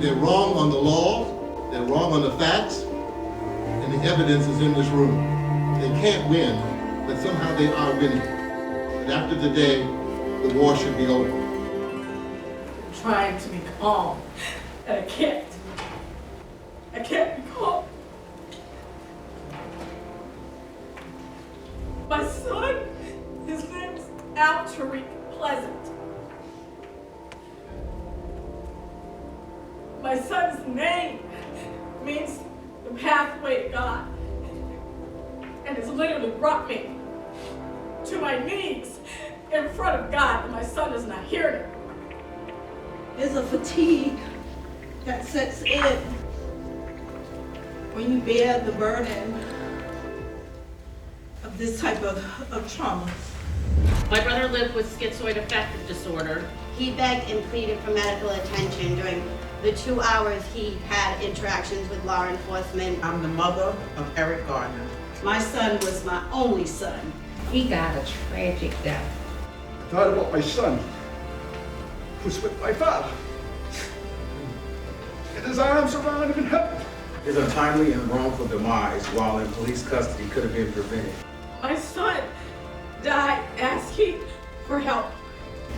They're wrong on the law, they're wrong on the facts, and the evidence is in this room. They can't win, but somehow they are winning. But after today, the war should be over. I'm trying to be calm, and I can't. I can't be calm. My son, his name's Al Tariq Pleasant. My son's name means the pathway to God, and it's literally brought me to my knees in front of God, and my son is not hearing it. There's a fatigue that sets in when you bear the burden of this type of trauma. My brother lived with schizoid affective disorder. He begged and pleaded for medical attention during the 2 hours he had interactions with law enforcement. I'm the mother of Eric Gardner. My son was my only son. He got a tragic death. I thought about my son, who's with my father. And his arms around him in heaven. His untimely and wrongful demise while in police custody could have been prevented. My son died asking for help.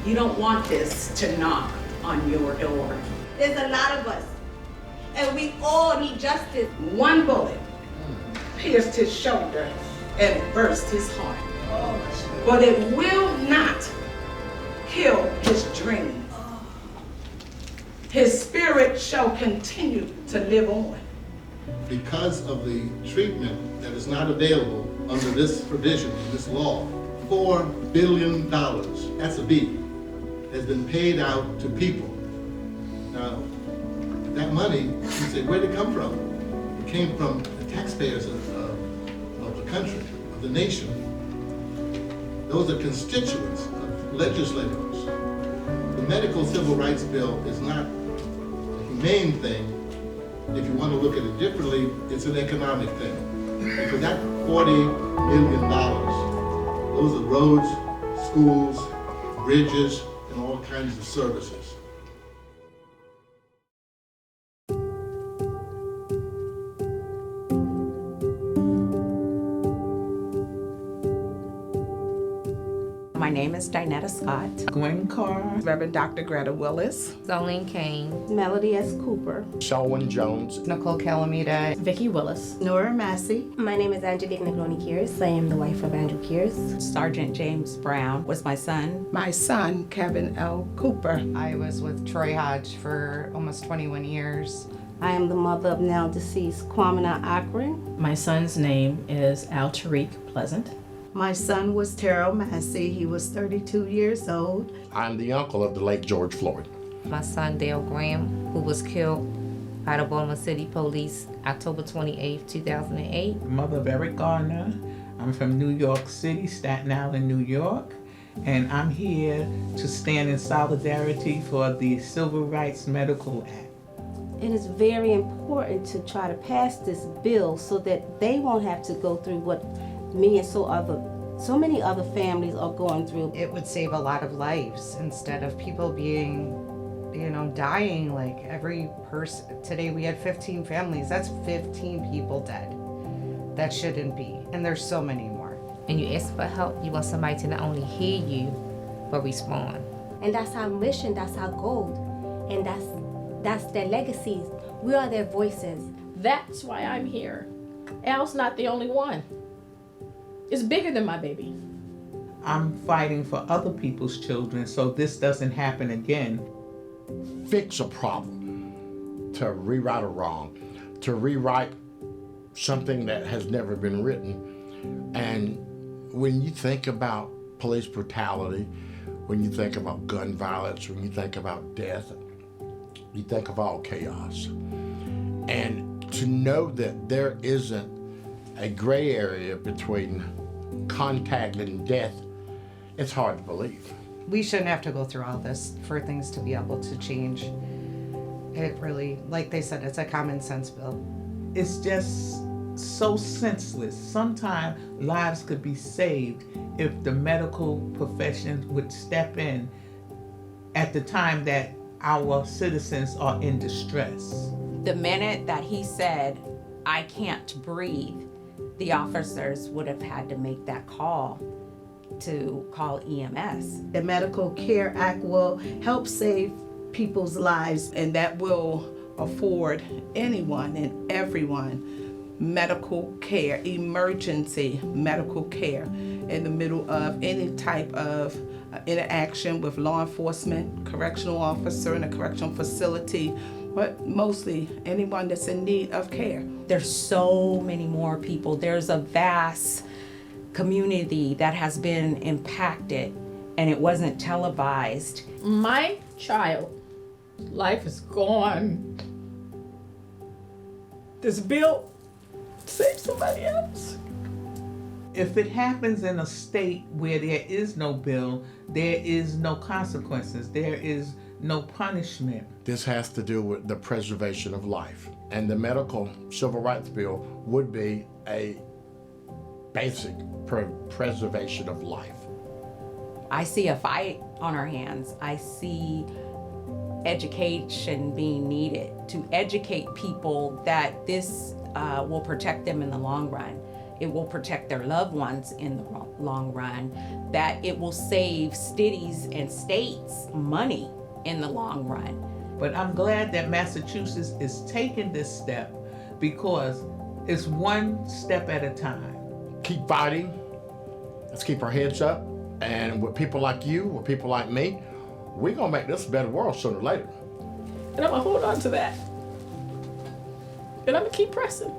You don't want this to knock on your door. There's a lot of us, and we all need justice. One bullet pierced his shoulder and burst his heart. But it will not kill his dream. His spirit shall continue to live on. Because of the treatment that is not available under this provision, this law, $4 billion, that's a B, has been paid out to people. Now, that money, you say, where'd it come from? It came from the taxpayers of the country, of the nation. Those are constituents of legislators. The medical civil rights bill is not a humane thing. If you want to look at it differently, it's an economic thing. Because that $40 million, those are roads, schools, bridges, and all kinds of services. My name is Dinetta Scott. Gwen Carr. Reverend Dr. Greta Willis. Zolene Kane. Melody S. Cooper. Shalwyn Jones. Nicole Calamita. Vicki Willis. Nora Massey. My name is Angelique Negroni Kears. I am the wife of Andrew Kears. Sergeant James Brown was my son. My son, Kevin L. Cooper. I was with Troy Hodge for almost 21 years. I am the mother of now deceased Kwamina Akron. My son's name is Al Tariq Pleasant. My son was Terrell Massey. He was 32 years old. I'm the uncle of the late George Floyd. My son Dale Graham, who was killed by the Baltimore City Police October 28, 2008. Mother of Eric Gardner. I'm from New York City, Staten Island, New York. And I'm here to stand in solidarity for the Civil Rights Medical Act. It is very important to try to pass this bill so that they won't have to go through what me and so many other families are going through. It would save a lot of lives instead of people being, dying. Like every person, today we had 15 families. That's 15 people dead. That shouldn't be. And there's so many more. And you ask for help, you want somebody to not only hear you, but respond. And that's our mission, that's our goal. And that's their legacies. We are their voices. That's why I'm here. Al's not the only one. It's bigger than my baby. I'm fighting for other people's children so this doesn't happen again. Fix a problem, to rewrite a wrong, to rewrite something that has never been written. And when you think about police brutality, when you think about gun violence, when you think about death, you think of all chaos. And to know that there isn't a gray area between contact and death, it's hard to believe. We shouldn't have to go through all this for things to be able to change. It really, like they said, it's a common sense bill. It's just so senseless. Sometimes lives could be saved if the medical profession would step in at the time that our citizens are in distress. The minute that he said, "I can't breathe," the officers would have had to make that call to call EMS. The Medical Care Act will help save people's lives, and that will afford anyone and everyone medical care, emergency medical care in the middle of any type of interaction with law enforcement, correctional officer in a correctional facility, but mostly anyone that's in need of care. There's so many more people. There's a vast community that has been impacted, and it wasn't televised. My child, life is gone. This bill save somebody else. If it happens in a state where there is no bill, there is no consequences, there is no punishment. This has to do with the preservation of life. And the medical civil rights bill would be a basic preservation of life. I see a fight on our hands. I see education being needed to educate people that this will protect them in the long run. It will protect their loved ones in the long run, that it will save cities and states money in the long run. But I'm glad that Massachusetts is taking this step because it's one step at a time. Keep fighting. Let's keep our heads up. And with people like you, with people like me, we're gonna make this a better world sooner or later. And I'm gonna hold on to that. And I'm gonna keep pressing.